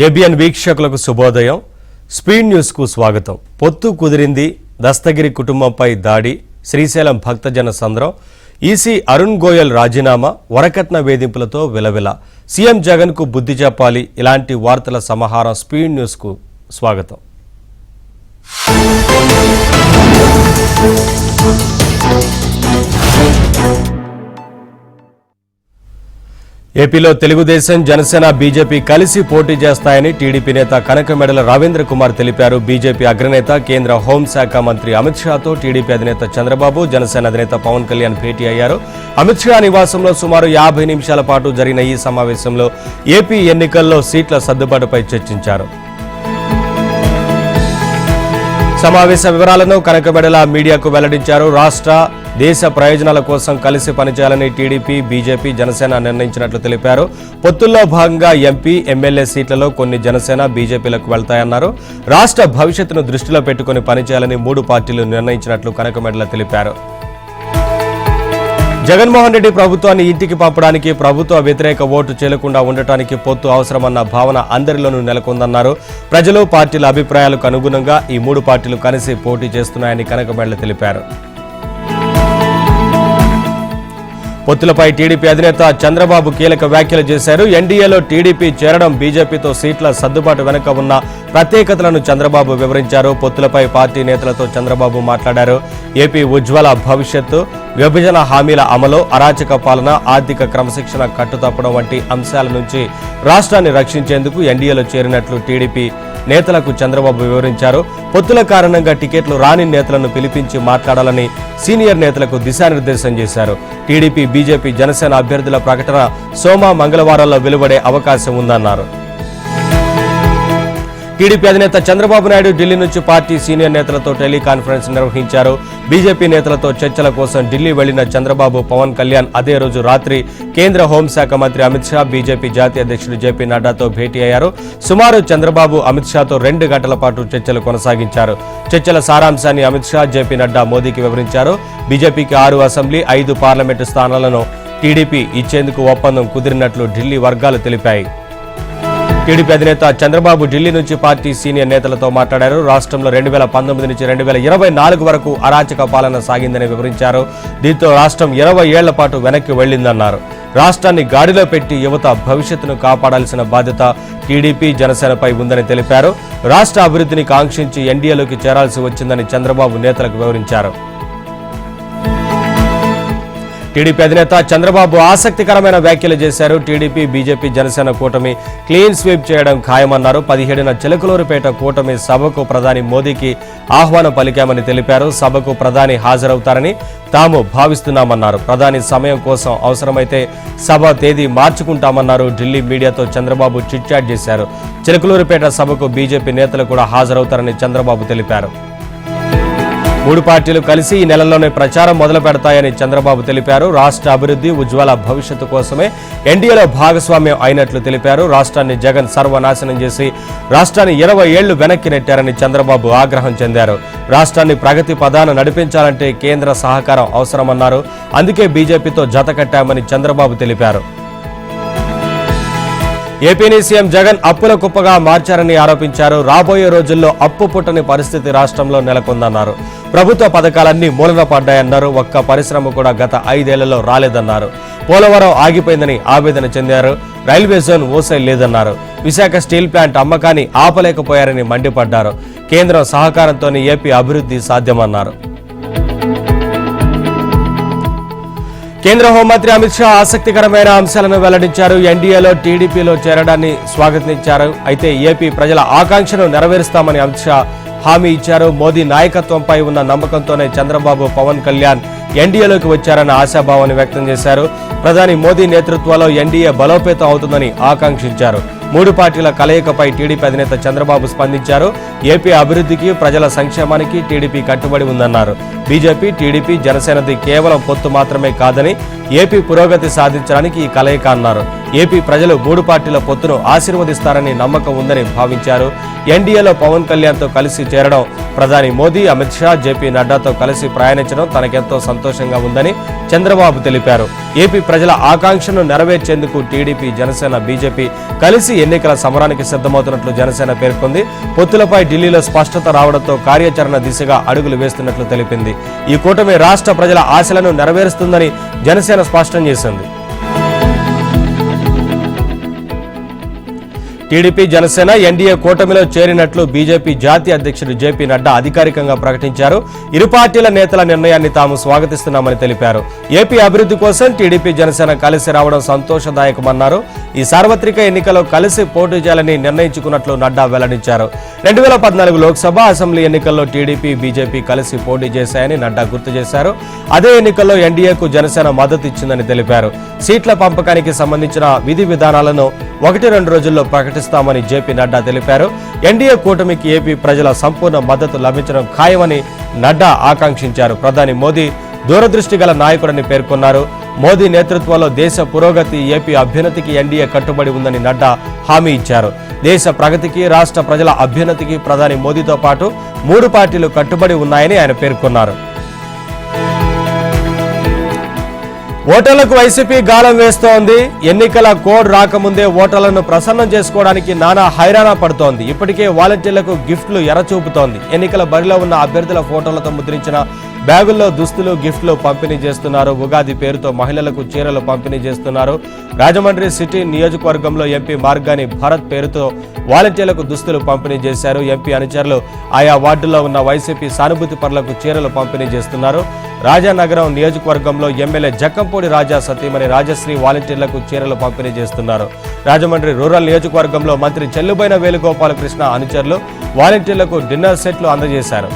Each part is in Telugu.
ఏబిఎన్ వీక్షకులకు శుభోదయం. స్పీడ్ న్యూస్కు స్వాగతం. పొత్తు కుదిరింది, దస్తగిరి కుటుంబంపై దాడి, శ్రీశైలం భక్తజన సంద్రం, ఈసీ అరుణ్ గోయల్ రాజీనామా, వరకట్న వేధింపులతో విలవిల, సీఎం జగన్కు బుద్ధి చెప్పాలి. ఇలాంటి వార్తల సమాహారం స్పీడ్ న్యూస్కు స్వాగతం. ఏపీలో తెలుగుదేశం, జనసేన, బీజేపీ కలిసి పోటీ చేస్తాయని టీడీపీ నేత కనకమెడల రవీంద్ర కుమార్ తెలిపారు. బీజేపీ అగ్రనేత, కేంద్ర హోంశాఖ మంత్రి అమిత్ షాతో టీడీపీ అధినేత చంద్రబాబు, జనసేన అధినేత పవన్ కళ్యాణ్ భేటీ అయ్యారు. అమిత్ షా నివాసంలో సుమారు 50 నిమిషాల పాటు జరిగిన ఈ సమావేశంలో ఏపీ ఎన్నికల్లో సీట్ల సర్దుబాటుపై చర్చించారు. సమావేశ వివరాలను కనకమెడల మీడియాకు వెల్లడించారు. రాష్ట్ర, దేశ ప్రయోజనాల కోసం కలిసి పనిచేయాలని టీడీపీ, బీజేపీ, జనసేన నిర్ణయించినట్లు తెలిపారు. పొత్తుల్లో భాగంగా ఎంపీ, ఎమ్మెల్యే సీట్లలో కొన్ని జనసేన, బీజేపీలకు వెళ్తాయన్నారు. రాష్ట్ర భవిష్యత్తును దృష్టిలో పెట్టుకుని పనిచేయాలని 3 పార్టీలు నిర్ణయించినట్లు కనకమెడల తెలిపారు. జగన్మోహన్ రెడ్డి ప్రభుత్వాన్ని ఇంటికి పంపడానికి, ప్రభుత్వ వ్యతిరేక ఓటు చెల్లకుండా ఉండటానికి పొత్తు అవసరమన్న భావన అందరిలోనూ నెలకొందన్నారు. ప్రజలు, పార్టీల అభిప్రాయాలకు అనుగుణంగా ఈ 3 పార్టీలు కలిసి పోటీ చేస్తున్నాయని కనకమెడల తెలిపారు. పొత్తులపై టీడీపీ అధినేత చంద్రబాబు కీలక వ్యాఖ్యలు చేశారు. ఎన్డీఏలో టీడీపీ చేరడం, బీజేపీతో సీట్ల సర్దుబాటు వెనుక ఉన్న ప్రత్యేకతలను చంద్రబాబు వివరించారు. పొత్తులపై పార్టీ నేతలతో చంద్రబాబు మాట్లాడారు. ఏపీ ఉజ్వల భవిష్యత్తు, విభజన హామీల అమలు, అరాచక పాలన, ఆర్థిక క్రమశిక్షణ కట్టుతప్పడం వంటి అంశాల నుంచి రాష్ట్రాన్ని రక్షించేందుకు ఎన్డీఏలో చేరినట్లు టీడీపీ నేతలకు చంద్రబాబు వివరించారు. పొత్తుల కారణంగా టికెట్లు రాని నేతలను పిలిపించి మాట్లాడాలని సీనియర్ నేతలకు దిశానిర్దేశం చేశారు. టీడీపీ, బీజేపీ, జనసేన అభ్యర్థుల ప్రకటన సోమ, మంగళవారాల్లో వెలువడే అవకాశం ఉందన్నారు. టీడీపీ అధినేత చంద్రబాబు నాయుడు ఢిల్లీ నుంచి పార్టీ సీనియర్ నేతలతో టెలికాన్ఫరెన్స్ నిర్వహించారు. బీజేపీ నేతలతో చర్చల కోసం ఢిల్లీ వెళ్లిన చంద్రబాబు, పవన్ కళ్యాణ్ అదే రోజు రాత్రి కేంద్ర హోంశాఖ మంత్రి అమిత్ షా, బీజేపీ జాతీయ అధ్యక్షుడు జేపీ నడ్డాతో భేటీ అయ్యారు. సుమారు చంద్రబాబు, అమిత్ షాతో 2 గంటల పాటు చర్చలు కొనసాగించారు. చర్చల సారాంశాన్ని అమిత్ షా, జేపీ నడ్డా మోదీకి వివరించారు. బీజేపీకి 6 అసెంబ్లీ, 5 పార్లమెంటు స్థానాలను టీడీపీ ఇచ్చేందుకు ఒప్పందం కుదిరినట్లు ఢిల్లీ వర్గాలు తెలిపాయి. టీడీపీ అధినేత చంద్రబాబు ఢిల్లీ నుంచి పార్టీ సీనియర్ నేతలతో మాట్లాడారు. రాష్ట్రంలో 2019 నుంచి 2024 వరకు అరాచక పాలన సాగిందని వివరించారు. దీంతో రాష్ట్రం 20 ఏళ్ల పాటు వెనక్కి వెళ్లిందన్నారు. రాష్ట్రాన్ని గాడిలో పెట్టి యువత భవిష్యత్తును కాపాడాల్సిన బాధ్యత టీడీపీ, జనసేనపై ఉందని తెలిపారు. రాష్ట్ర అభివృద్ధిని కాంక్షించి ఎన్డీఏలోకి చేరాల్సి వచ్చిందని చంద్రబాబు నేతలకు వివరించారు. టీడీపీ అధినేత చంద్రబాబు ఆసక్తికరమైన వ్యాఖ్యలు చేశారు. టీడీపీ, బీజేపీ, జనసేన కూటమి క్లీన్ స్వీప్ చేయడం ఖాయమన్నారు. 17న చిలకలూరుపేట కూటమి సభకు ప్రధాని మోదీకి ఆహ్వానం పలికామని తెలిపారు. సభకు ప్రధాని హాజరవుతారని తాము భావిస్తున్నామన్నారు. ప్రధాని సమయం కోసం అవసరమైతే సభ తేదీ మార్చుకుంటామన్నారు. ఢిల్లీ మీడియాతో చంద్రబాబు చిట్చాట్ చేశారు. చిలకలూరుపేట సభకు బీజేపీ నేతలు కూడా హాజరవుతారని చంద్రబాబు తెలిపారు. 3 పార్టీలు కలిసి ఈ నెలలోనే ప్రచారం మొదలు పెడతాయని చంద్రబాబు తెలిపారు. రాష్ట్ర అభివృద్ధి, ఉజ్వల భవిష్యత్తు కోసమే ఎన్డీఏలో భాగస్వామ్యం అయినట్లు తెలిపారు. రాష్ట్రాన్ని జగన్ సర్వనాశనం చేసి రాష్ట్రాన్ని 20 ఏళ్లు వెనక్కి నెట్టారని చంద్రబాబు ఆగ్రహం చెందారు. రాష్ట్రాన్ని ప్రగతి పదాన నడిపించాలంటే కేంద్ర సహకారం అవసరమన్నారు. అందుకే బీజేపీతో జత కట్టామని చంద్రబాబు తెలిపారు. ఏపీని సీఎం జగన్ అప్పుల కుప్పగా మార్చారని ఆరోపించారు. రాబోయే రోజుల్లో అప్పు పుట్టని పరిస్థితి రాష్ట్రంలో నెలకొందన్నారు. ప్రభుత్వ పథకాలన్నీ మూలన పడ్డాయన్నారు. ఒక్క పరిశ్రమ కూడా గత 5 ఏళ్లలో రాలేదన్నారు. పోలవరం ఆగిపోయిందని ఆవేదన చెందారు. రైల్వే జోన్ ఊసై లేదన్నారు. విశాఖ స్టీల్ ప్లాంట్ అమ్మకాన్ని ఆపలేకపోయారని మండిపడ్డారు. కేంద్రం సహకారంతోనే ఏపీ అభివృద్ధి సాధ్యమన్నారు. కేంద్ర హోంమంత్రి అమిత్ షా ఆసక్తికరమైన అంశాలను వెల్లడించారు. ఎన్డీఏలో టీడీపీలో చేరడాన్ని స్వాగతించారు. అయితే ఏపీ ప్రజల ఆకాంక్షను నెరవేరుస్తామని అమిత్ షా హామీ ఇచ్చారు. మోదీ నాయకత్వంపై ఉన్న నమ్మకంతోనే చంద్రబాబు, పవన్ కళ్యాణ్ ఎన్డీఏలోకి వచ్చారన్న ఆశాభావాన్ని వ్యక్తం చేశారు. ప్రధాని మోదీ నేతృత్వంలో ఎన్డీఏ బలోపేతం అవుతుందని ఆకాంక్షించారు. 3 పార్టీల కలయికపై టీడీపీ అధినేత చంద్రబాబు స్పందించారు. ఏపీ అభివృద్ధికి, ప్రజల సంక్షేమానికి టీడీపీ కట్టుబడి ఉందన్నారు. బీజేపీ, టీడీపీ, జనసేనది కేవలం పొత్తు మాత్రమే కాదని, ఏపీ పురోగతి సాధించడానికి ఈ కలయిక అన్నారు. ఏపీ ప్రజలు 3 పార్టీల పొత్తును ఆశీర్వదిస్తారని నమ్మకం ఉందని భావించారు. ఎన్డీఏలో పవన్ కళ్యాణ్తో కలిసి చేరడం, ప్రధాని మోదీ, అమిత్ షా, జేపీ నడ్డాతో కలిసి ప్రయాణించడం తనకెంతో సంతోషంగా ఉందని చంద్రబాబు తెలిపారు. ఏపీ ప్రజల ఆకాంక్షను నెరవేర్చేందుకు టీడీపీ, జనసేన, బీజేపీ కలిసి ఎన్నికల సమరానికి సిద్ధమవుతున్నట్లు జనసేన పేర్కొంది. పొత్తులపై ఢిల్లీలో స్పష్టత రావడంతో కార్యాచరణ దిశగా అడుగులు వేస్తున్నట్లు తెలిపింది. ఈ కూటమి రాష్ట్ర ప్రజల ఆశలను నెరవేరుస్తుందని జనసేన స్పష్టం చేసింది. టీడీపీ, జనసేన ఎన్డీఏ కూటమిలో చేరినట్లు బీజేపీ జాతీయ అధ్యక్షుడు జేపీ నడ్డా అధికారికంగా ప్రకటించారు. ఇరు పార్టీల నేతల నిర్ణయాన్ని తాము స్వాగతిస్తున్నామని తెలిపారు. ఏపీ అభివృద్ధి కోసం టీడీపీ, జనసేన కలిసి రావడం సంతోషదాయకమన్నారు. ఈ సార్వత్రిక ఎన్నికల్లో కలిసి పోటీ చేయాలని నిర్ణయించుకున్నట్లు నడ్డా వెల్లడించారు. 2014 లోక్సభ, అసెంబ్లీ ఎన్నికల్లో టీడీపీ, బీజేపీ కలిసి పోటీ చేశాయని నడ్డా గుర్తు చేశారు. అదే ఎన్నికల్లో ఎన్డీఏకు జనసేన మద్దతు ఇచ్చిందని తెలిపారు. సీట్ల పంపకానికి సంబంధించిన విధి విధానాలను 1-2 రోజుల్లో ప్రకటిస్తామని జేపీ నడ్డా తెలిపారు. ఎన్డీఏ కూటమికి ఏపీ ప్రజల సంపూర్ణ మద్దతు లభించడం ఖాయమని నడ్డా ఆకాంక్షించారు. ప్రధాని మోదీ దూరదృష్టి గల నాయకుడని పేర్కొన్నారు. మోదీ నేతృత్వంలో దేశ పురోగతి, ఏపీ అభ్యున్నతికి ఎన్డీఏ కట్టుబడి ఉందని నడ్డా హామీ ఇచ్చారు. దేశ ప్రగతికి, రాష్ట్ర ప్రజల అభ్యున్నతికి ప్రధాని మోదీతో పాటు 3 పార్టీలు కట్టుబడి ఉన్నాయని ఆయన పేర్కొన్నారు. ఓటర్లకు వైసీపీ గాలం వేస్తోంది. ఎన్నికల కోడ్ రాకముందే ఓటర్లను ప్రసన్నం చేసుకోవడానికి నానా హైరాణ పడుతోంది. ఇప్పటికే వాలంటీర్లకు గిఫ్ట్లు ఎరచూపుతోంది. ఎన్నికల బరిలో ఉన్న అభ్యర్థుల ఫోటోలతో ముద్రించిన బ్యాగుల్లో దుస్తులు, గిఫ్ట్లు పంపిణీ చేస్తున్నారు. ఉగాది పేరుతో మహిళలకు చీరలు పంపిణీ చేస్తున్నారు. రాజమండ్రి సిటీ నియోజకవర్గంలో ఎంపీ మార్గాని భరత్ పేరుతో వాలంటీర్లకు దుస్తులు పంపిణీ చేశారు. ఎంపీ అనుచరులు ఆయా వార్డుల్లో ఉన్న వైసీపీ సానుభూతి పరులకు చీరలు పంపిణీ చేస్తున్నారు. రాజానగరం నియోజకవర్గంలో ఎమ్మెల్యే జక్కంపూడి రాజా సతీమణి రాజశ్రీ వాలంటీర్లకు చీరలు పంపిణీ చేస్తున్నారు. రాజమండ్రి రూరల్ నియోజకవర్గంలో మంత్రి చెల్లుబోయిన వేణుగోపాలకృష్ణ అనుచరులు వాలంటీర్లకు డిన్నర్ సెట్లు అందజేశారు.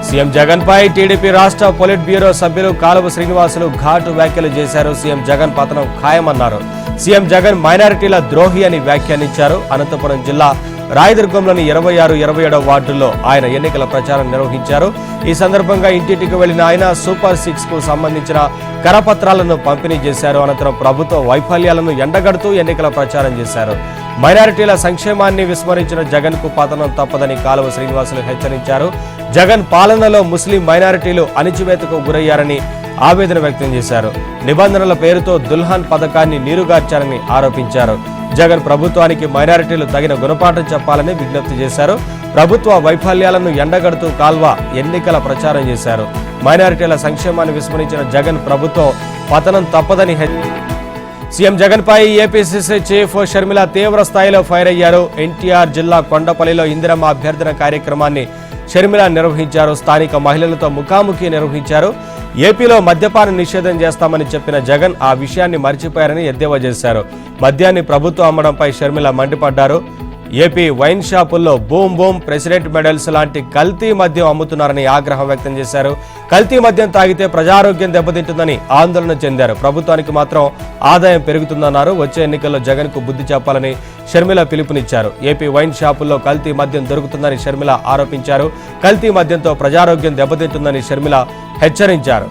సీఎం జగన్ పై టీడీపీ రాష్ట్ర పొలిట్ బ్యూరో సభ్యులు కాలువ శ్రీనివాసులు ఘాటు వ్యాఖ్యలు చేశారు. సీఎం జగన్ పతనం ఖాయమన్నారు. సీఎం జగన్ మైనారిటీల ద్రోహి అని వ్యాఖ్యానించారు. అనంతపురం జిల్లా రాయదుర్గంలోని 26, 27 వార్డుల్లో ఆయన ఎన్నికల ప్రచారం నిర్వహించారు. ఈ సందర్భంగా ఇంటింటికి వెళ్లిన ఆయన సూపర్ 6 కు సంబంధించిన కరపత్రాలను పంపిణీ చేశారు. అనంతరం ప్రభుత్వ వైఫల్యాలను ఎండగడుతూ ఎన్నికల ప్రచారం చేశారు. మైనారిటీల సంక్షేమాన్ని విస్మరించిన జగన్ కు పతనం తప్పదని కాలువ శ్రీనివాసులు హెచ్చరించారు. జగన్ పాలనలో ముస్లిం మైనారిటీలు అణిచివేతకు గురయ్యారని ఆవేదన వ్యక్తం చేశారు. నిబంధనల పేరుతో దుల్హన్ పథకాన్ని నీరుగార్చారని ఆరోపించారు. జగన్ ప్రభుత్వానికి మైనారిటీలు తగిన గుణపాఠం చెప్పాలని విజ్ఞప్తి చేశారు. ప్రభుత్వ వైఫల్యాలను ఎండగడుతూ కాల్వ ఎన్నికల ప్రచారం చేశారు. మైనారిటీల సంక్షేమాన్ని విస్మరించిన జగన్ ప్రభుత్వం పతనం తప్పదని సీఎం జగన్ పై ఏపీసీసీ చీఫ్ షర్మిల తీవ్ర స్థాయిలో ఫైర్ అయ్యారు. ఎన్టీఆర్ జిల్లా కొండపల్లిలో ఇందిరమ్మ అభ్యర్థన కార్యక్రమాన్ని షర్మిల నిర్వహించారు. స్థానిక మహిళలతో ముఖాముఖి నిర్వహించారు. ఏపీలో మద్యపాన నిషేధం చేస్తామని చెప్పిన జగన్ ఆ విషయాన్ని మర్చిపోయారని ఎద్దేవా చేశారు. మద్యాన్ని ప్రభుత్వం అమ్మడంపై షర్మిల మండిపడ్డారు. ఏపీ వైన్ షాపుల్లో బూమ్ బూమ్, ప్రెసిడెంట్ మెడల్స్ లాంటి కల్తీ మద్యం అమ్ముతున్నారని ఆగ్రహం వ్యక్తం చేశారు. కల్తీ మద్యం తాగితే ప్రజారోగ్యం దెబ్బతింటుందని ఆందోళన చెందారు. ప్రభుత్వానికి మాత్రం ఆదాయం పెరుగుతుందన్నారు. వచ్చే ఎన్నికల్లో జగన్ కు బుద్ధి చెప్పాలని షర్మిల పిలుపునిచ్చారు. ఏపీ వైన్ షాపుల్లో కల్తీ మద్యం దొరుకుతుందని షర్మిల ఆరోపించారు. కల్తీ మద్యంతో ప్రజారోగ్యం దెబ్బతింటుందని షర్మిల హెచ్చరించారు.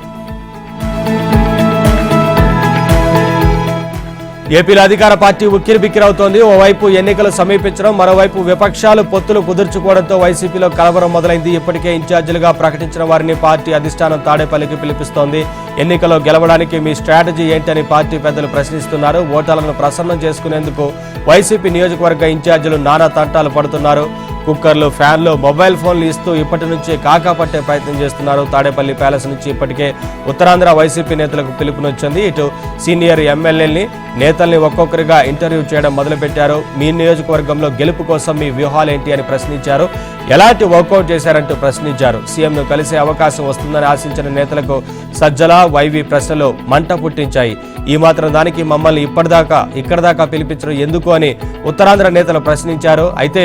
ఏపీలో అధికార పార్టీ ఉక్కిరిబిక్కిరవుతోంది. ఓవైపు ఎన్నికలు సమీపించడం, మరోవైపు విపక్షాలు పొత్తులు కుదుర్చుకోవడంతో వైసీపీలో కలవరం మొదలైంది. ఇప్పటికే ఇన్ఛార్జీలుగా ప్రకటించిన వారిని పార్టీ అధిష్టానం తాడేపల్లికి పిలిపిస్తోంది. ఎన్నికల్లో గెలవడానికి మీ స్ట్రాటజీ ఏంటని పార్టీ పెద్దలు ప్రశ్నిస్తున్నారు. ఓటర్లను ప్రసన్నం చేసుకునేందుకు వైసీపీ నియోజకవర్గ ఇన్ఛార్జీలు నానా తంటాలు పడుతున్నారు. కుక్కర్లు, ఫ్యాన్లు, మొబైల్ ఫోన్లు ఇస్తూ ఇప్పటి నుంచి కాకా పట్టే ప్రయత్నం చేస్తున్నారు. తాడేపల్లి ప్యాలెస్ నుంచి ఇప్పటికే ఉత్తరాంధ్ర వైసీపీ నేతలకు పిలుపునొచ్చింది. ఇటు సీనియర్ ఎమ్మెల్యేల్ని, నేతల్ని ఒక్కొక్కరిగా ఇంటర్వ్యూ చేయడం మొదలుపెట్టారు. మీ నియోజకవర్గంలో గెలుపు కోసం మీ వ్యూహాలేంటి అని ప్రశ్నించారు. ఎలాంటి వర్కౌట్ చేశారంటూ ప్రశ్నించారు. సీఎంను కలిసే అవకాశం వస్తుందని ఆశించిన నేతలకు సజ్జల, వైవి ప్రశ్నలు మంట పుట్టించాయి. ఈ మాత్రం దానికి మమ్మల్ని ఇక్కడ దాకా పిలిపించడం ఎందుకు అని ఉత్తరాంధ్ర నేతలు ప్రశ్నించారు. అయితే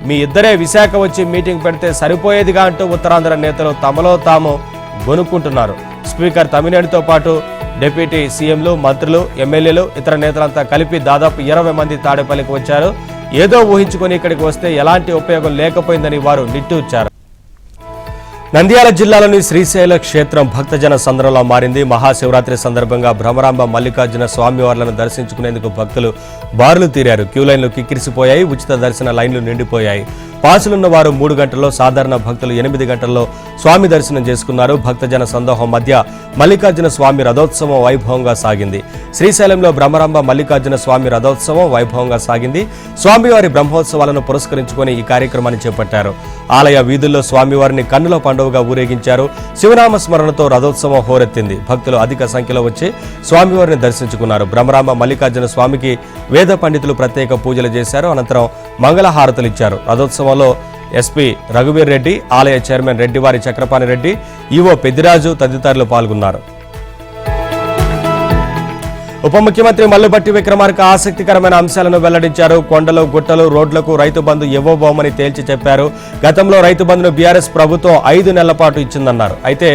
మీ ఇద్దరే విశాఖ వచ్చి మీటింగ్ పెడితే సరిపోయేదిగా అంటూ ఉత్తరాంధ్ర నేతలు తమలో తాము గొనుక్కుంటున్నారు. స్పీకర్ తమ్మినేనితో పాటు డిప్యూటీ సీఎంలు, మంత్రులు, ఎమ్మెల్యేలు, ఇతర నేతలంతా కలిపి దాదాపు 20 మంది తాడేపల్లికి వచ్చారు. ఏదో ఊహించుకొని ఇక్కడికి వస్తే ఎలాంటి ఉపయోగం లేకపోయిందని వారు నిట్టూర్చారు. నంద్యాల జిల్లాలోని శ్రీశైల క్షేత్రం భక్తజన సంద్రంలో మారింది. మహాశివరాత్రి సందర్భంగా భ్రమరాంబ మల్లికార్జున స్వామివార్లను దర్శించుకునేందుకు భక్తులు బారులు తీరారు. క్యూ లైన్లు కిక్కిరిసిపోయాయి. ఉచిత దర్శన లైన్లు నిండిపోయాయి. పాసులున్న వారు 3 గంటల్లో, సాధారణ భక్తులు 8 గంటల్లో స్వామి దర్శనం చేసుకున్నారు. భక్తజన సందోహం మధ్య మల్లికార్జున స్వామి రథోత్సవం వైభవంగా సాగింది. శ్రీశైలంలో భ్రమరాంబ మల్లికార్జున స్వామి రథోత్సవం వైభవంగా సాగింది. స్వామివారి బ్రహ్మోత్సవాలను పురస్కరించుకొని ఈ కార్యక్రమాన్ని చేపట్టారు. ఆలయ వీధుల్లో స్వామివారిని కన్నుల పండుగగా ఊరేగించారు. శివనామ స్మరణతో రథోత్సవం హోరెత్తింది. భక్తులు అధిక సంఖ్యలో వచ్చి స్వామివారిని దర్శించుకున్నారు. భ్రమరాంబ మల్లికార్జున స్వామికి వేద పండితులు ప్రత్యేక పూజలు చేశారు. అనంతరం మంగళహారతులు ఇచ్చారు. రథోత్సవంలో ఎస్పీ రఘువీర్ రెడ్డి, ఆలయ చైర్మన్ రెడ్డివారి చక్రపాణి రెడ్డి, ఈవో పెద్దిరాజు తదితరులు పాల్గొన్నారు. ఉప ముఖ్యమంత్రి మల్లుభట్టి విక్రమార్క ఆసక్తికరమైన అంశాలను వెల్లడించారు. కొండలు, గుట్టలు, రోడ్లకు రైతు బంధు ఇవ్వబోమని తేల్చి చెప్పారు. గతంలో రైతు బంధును బీఆర్ఎస్ ప్రభుత్వం 5 నెలల పాటు ఇచ్చిందన్నారు. అయితే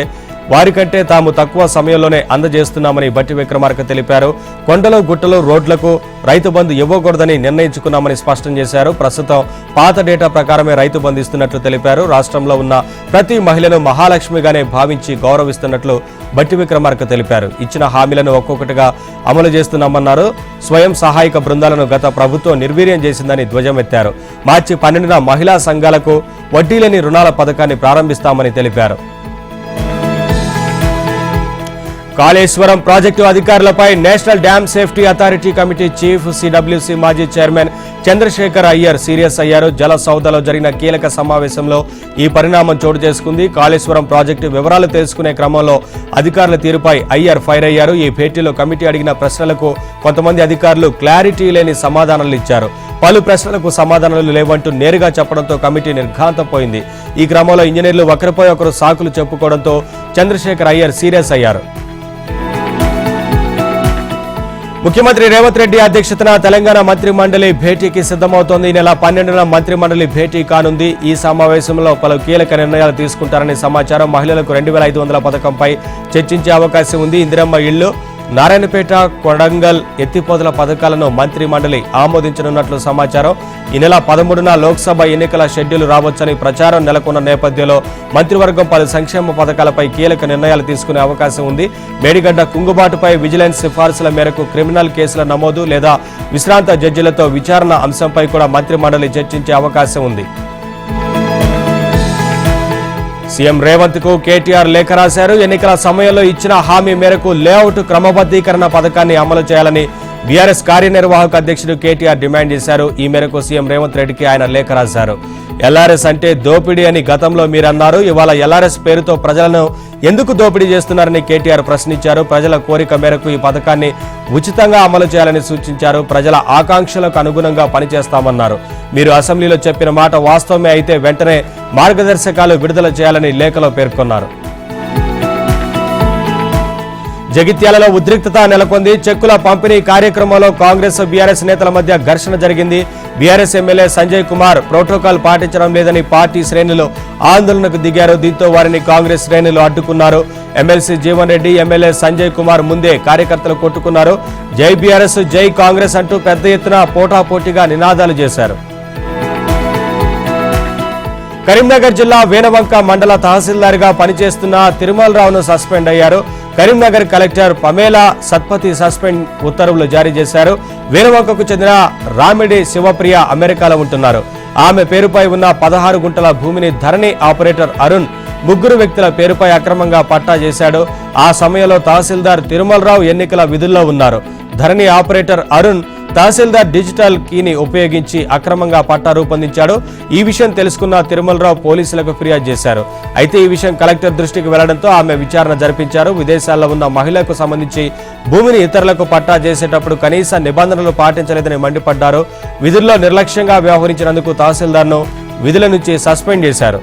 వారికంటే తాము తక్కువ సమయంలోనే అందజేస్తున్నామని భట్టి విక్రమార్క తెలిపారు. కొండలు, గుట్టలు, రోడ్లకు రైతు బంధు ఇవ్వకూడదని నిర్ణయించుకున్నామని స్పష్టం చేశారు. ప్రస్తుతం పాత డేటా ప్రకారమే రైతు బంధు ఇస్తున్నట్లు తెలిపారు. రాష్ట్రంలో ఉన్న ప్రతి మహిళను మహాలక్ష్మిగానే భావించి గౌరవిస్తున్నట్లు భట్టి విక్రమార్క తెలిపారు. ఇచ్చిన హామీలను ఒక్కొక్కటిగా అమలు చేస్తున్నామన్నారు. స్వయం సహాయక బృందాలను గత ప్రభుత్వం నిర్వీర్యం చేసిందని ధ్వజమెత్తారు. మార్చి 12న మహిళా సంఘాలకు వడ్డీ లేని రుణాల పథకాన్ని ప్రారంభిస్తామని తెలిపారు. కాళేశ్వరం ప్రాజెక్టు అధికారులపై national dam safety authority committee chief CWC మాజీ చైర్మన్ చంద్రశేఖర్ అయ్యర్ సీరియస్ అయ్యారు. జల సౌదలో జరిగిన కీలక సమావేశంలో ఈ పరిణామం చోటు చేసుకుంది. కాళేశ్వరం ప్రాజెక్టు వివరాలు తెలుసుకునే క్రమంలో అధికారుల తీరుపై అయ్యర్ ఫైర్ అయ్యారు. ఈ భేటీలో కమిటీ అడిగిన ప్రశ్నలకు కొంతమంది అధికారులు క్లారిటీ లేని సమాధానాలు ఇచ్చారు. పలు ప్రశ్నలకు సమాధానాలు లేవంటూ నేరుగా చెప్పడంతో కమిటీ నిర్ఘాంతపోయింది. ఈ క్రమంలో ఇంజనీర్లు ఒకరిపై ఒకరు సాకులు చెప్పుకోవడంతో చంద్రశేఖర్ అయ్యర్ సీరియస్ అయ్యారు. ముఖ్యమంత్రి రేవంత్ రెడ్డి అధ్యక్షతన తెలంగాణ మంత్రి మండలి భేటీకి సిద్ధమవుతోంది. ఈ నెల 12న మంత్రి మండలి భేటీ కానుంది. ఈ సమావేశంలో పలు కీలక నిర్ణయాలు తీసుకుంటారని సమాచారం. మహిళలకు 2500 పథకంపై చర్చించే అవకాశం ఉంది. ఇందిరమ్మ ఇళ్లు, నారాయణపేట, కొడంగల్ ఎత్తిపోతల పథకాలను మంత్రి మండలి ఆమోదించనున్నట్లు సమాచారం. ఈ నెల 13న లోక్సభ ఎన్నికల షెడ్యూల్ రావచ్చని ప్రచారం నెలకొన్న నేపథ్యంలో మంత్రివర్గం పలు సంక్షేమ పథకాలపై కీలక నిర్ణయాలు తీసుకునే అవకాశం ఉంది. మేడిగడ్డ కుంగుబాటుపై విజిలెన్స్ సిఫార్సుల మేరకు క్రిమినల్ కేసుల నమోదు లేదా విశ్రాంత జడ్జిలతో విచారణ అంశంపై కూడా మంత్రి మండలి చర్చించే అవకాశం ఉంది. సీఎం రేవంత్ కు కేటీఆర్ లేఖ రాశారు. ఎన్నికల సమయంలో ఇచ్చిన హామీ మేరకు లేఅవుట్ క్రమబద్ధీకరణ పథకాన్ని అమలు చేయాలని బీఆర్ఎస్ కార్యనిర్వాహక అధ్యక్షుడు కేటీఆర్ డిమాండ్ చేశారు. ఈ మేరకు సీఎం రేవంత్ రెడ్డికి ఆయన లేఖ రాశారు. ఎల్ఆర్ఎస్ అంటే దోపిడీ అని గతంలో మీరన్నారు. ఇవాళ ఎల్ఆర్ఎస్ పేరుతో ప్రజలను ఎందుకు దోపిడీ చేస్తున్నారని కేటీఆర్ ప్రశ్నించారు. ప్రజల కోరిక మేరకు ఈ పథకాన్ని ఉచితంగా అమలు చేయాలని సూచించారు. ప్రజల ఆకాంక్షలకు అనుగుణంగా పనిచేస్తామన్నారు. మీరు అసెంబ్లీలో చెప్పిన మాట వాస్తవమే అయితే వెంటనే మార్గదర్శకాలు విడుదల చేయాలని లేఖలో పేర్కొన్నారు. జగిత్యాలలో ఉద్రిక్తత నెలకొంది. చెక్కుల పంపిణీ కార్యక్రమంలో కాంగ్రెస్, బీఆర్ఎస్ నేతల మధ్య ఘర్షణ జరిగింది. BRS MLA Sanjay Kumar protocol పాటించడం లేదని పార్టీ శ్రేణులు ఆందోళనకు దిగారు. దీంతో వారిని కాంగ్రెస్ శ్రేణులు అడ్డుకున్నారు. ఎమ్మెల్సీ జీవన్ రెడ్డి, ఎమ్మెల్యే సంజయ్ కుమార్ ముందే కార్యకర్తలు కొట్టుకున్నారు. జై బీఆర్ఎస్, జై కాంగ్రెస్ అంటూ పెద్ద ఎత్తున పోటాపోటీగా నినాదాలు చేశారు. కరీంనగర్ జిల్లా వేనవంక మండల తహసీల్దార్గా పనిచేస్తున్న తిరుమలరావును సస్పెండ్ అయ్యారు. Karimnagar collector Pamela Satpathy suspend ఉత్తర్వులు జారీ చేశారు. వేనవంకకు చెందిన రామిడి శివప్రియ అమెరికాలో ఉంటున్నారు. ఆమె పేరుపై ఉన్న 16 గుంటల భూమిని ధరణి ఆపరేటర్ అరుణ్ 3 వ్యక్తుల పేరుపై అక్రమంగా పట్టా చేశాడు. ఆ సమయంలో తహసీల్దార్ తిరుమలరావు ఎన్నికల విధుల్లో ఉన్నారు. ధరణి ఆపరేటర్ అరుణ్ తహసీల్దార్ డిజిటల్ కీని ఉపయోగించి అక్రమంగా పట్టా రూపొందించాడు. ఈ విషయం తెలుసుకున్న తిరుమలరావు పోలీసులకు ఫిర్యాదు చేశారు. అయితే ఈ విషయం కలెక్టర్ దృష్టికి వెళ్లడంతో ఆమె విచారణ జరిపించారు. విదేశాల్లో ఉన్న మహిళలకు సంబంధించి భూమిని ఇతరులకు పట్టా చేసేటప్పుడు కనీస నిబంధనలు పాటించలేదని మండిపడ్డారు. విధుల్లో నిర్లక్ష్యంగా వ్యవహరించినందుకు తహసీల్దార్ను విధుల నుంచి సస్పెండ్ చేశారు.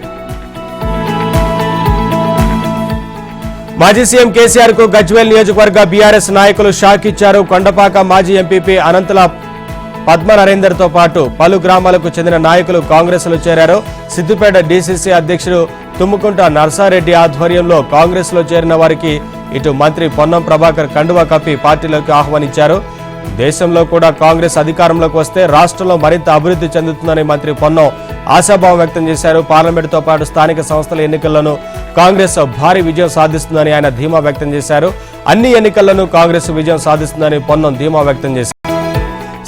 మాజీ సీఎం కేసీఆర్ కు గజ్వేల్ నియోజకవర్గ బీఆర్ఎస్ నాయకులు షాక్ ఇచ్చారు. కొండపాక మాజీ ఎంపీపీ అనంతుల పద్మ నరేందర్ తో పాటు పలు గ్రామాలకు చెందిన నాయకులు కాంగ్రెస్ లో చేరారు. సిద్దిపేట డీసీసీ అధ్యక్షుడు తుమ్ముకుంట నర్సారెడ్డి ఆధ్వర్యంలో కాంగ్రెస్ లో చేరిన వారికి ఇటు మంత్రి పొన్నం ప్రభాకర్ కండువా కప్పి పార్టీలోకి ఆహ్వానించారు. దేశంలో కూడా కాంగ్రెస్ అధికారంలోకి వస్తే రాష్ట్రంలో మరింత అభివృద్ధి చెందుతుందని మంత్రి పొన్నం ఆశాభావం వ్యక్తం చేశారు. పార్లమెంటుతో పాటు స్థానిక సంస్థల ఎన్నికల్లోనూ కాంగ్రెస్ భారీ విజయం సాధిస్తుందని ఆయన ధీమా వ్యక్తం చేశారు. అన్ని ఎన్నికల్లోనూ కాంగ్రెస్ విజయం సాధిస్తుందని పొన్నం ధీమా వ్యక్తం చేశారు.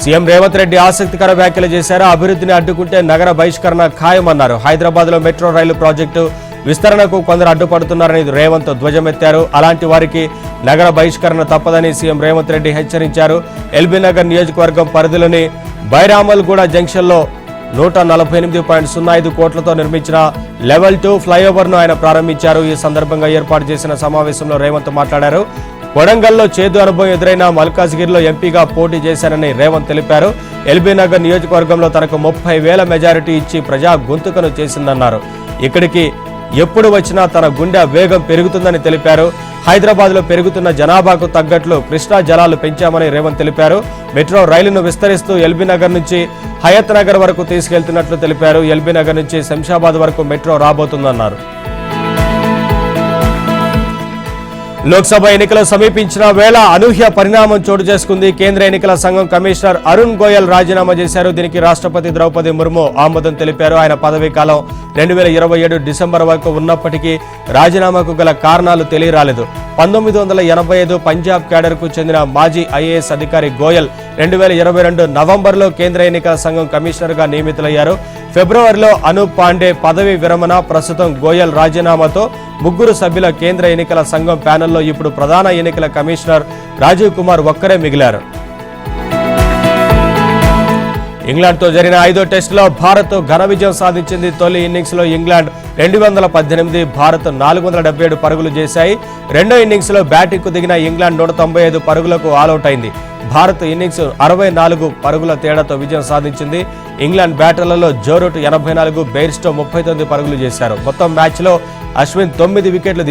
సీఎం రేవంత్ రెడ్డి ఆసక్తికర వ్యాఖ్యలు చేశారు. అభివృద్ధిని అడ్డుకుంటే నగర బహిష్కరణ ఖాయమన్నారు. హైదరాబాద్ లో మెట్రో రైలు ప్రాజెక్టు విస్తరణకు కొందరు అడ్డుపడుతున్నారని రేవంత్ ధ్వజమెత్తారు. అలాంటి వారికి నగర బహిష్కరణ తప్పదని సీఎం రేవంత్ రెడ్డి హెచ్చరించారు. ఎల్బీ నగర్ నియోజకవర్గం పరిధిలోని బైరామల్గూడ జంక్షన్లో 148.05 కోట్లతో నిర్మించిన లెవెల్ 2 ఫ్లైఓవర్ ను ఆయన ప్రారంభించారు. ఈ సందర్భంగా ఏర్పాటు చేసిన సమావేశంలో రేవంత్ మాట్లాడారు. కొడంగల్లో చేదు అనుభవం ఎదురైన మల్కాజ్గిరిలో ఎంపీగా పోటీ చేశానని రేవంత్ తెలిపారు. ఎల్బీ నగర్ నియోజకవర్గంలో తనకు 30,000 మెజారిటీ ఇచ్చి ప్రజా గొంతుకను చేసిందన్నారు. ఇక్కడికి ఎప్పుడు వచ్చినా తన గుండె వేగం పెరుగుతుందని తెలిపారు. హైదరాబాద్ లో పెరుగుతున్న జనాభాకు తగ్గట్లు కృష్ణా జలాలు పెంచామని రేవంత్ తెలిపారు. మెట్రో రైలును విస్తరిస్తూ ఎల్బీ నగర్ నుంచి హయత్ నగర్ వరకు తీసుకెళ్తున్నట్లు తెలిపారు. ఎల్బీ నగర్ నుంచి శంషాబాద్ వరకు మెట్రో రాబోతుందన్నారు. లోక్సభ ఎన్నికలు సమీపించిన వేళ అనూహ్య పరిణామం చోటు చేసుకుంది. కేంద్ర ఎన్నికల సంఘం కమిషనర్ అరుణ్ గోయల్ రాజీనామా చేశారు. దీనికి రాష్ట్రపతి ద్రౌపది ముర్ము ఆమోదం తెలిపారు. ఆయన పదవీ కాలం 2027 డిసెంబర్ వరకు ఉన్నప్పటికీ రాజీనామాకు గల కారణాలు తెలియరాలేదు. 1985 పంజాబ్ క్యాడర్కు చెందిన మాజీ ఐఏఎస్ అధికారి గోయల్ 2022 నవంబర్లో కేంద్ర ఎన్నికల సంఘం కమిషనర్గా నియమితులయ్యారు. ఫిబ్రవరిలో అనూప్ పాండే పదవీ విరమణ. ప్రస్తుతం గోయల్ రాజీనామాతో 3 సభ్యుల కేంద్ర ఎన్నికల సంఘం ప్యానెల్లో ఇప్పుడు ప్రధాన ఎన్నికల కమిషనర్ రాజీవ్ కుమార్ ఒక్కరే మిగిలారు. ఇంగ్లాండ్తో జరిగిన 5వ టెస్టులో భారత్ ఘన విజయం సాధించింది. తొలి ఇన్నింగ్స్లో ఇంగ్లాండ్ 218, భారత్ 477 పరుగులు చేశాయి. రెండో ఇన్నింగ్స్లో బ్యాటింగ్కు దిగిన ఇంగ్లాండ్ 195 పరుగులకు ఆలౌట్ అయింది. భారత్ ఇన్నింగ్స్ 64 పరుగుల తేడాతో విజయం సాధించింది. ఇంగ్లాండ్ బ్యాటర్లలో జో రూట్ 84, బెయిర్స్టో 39 పరుగులు చేశారు. మొత్తం మ్యాచ్లో అశ్విన్ 9 వికెట్లు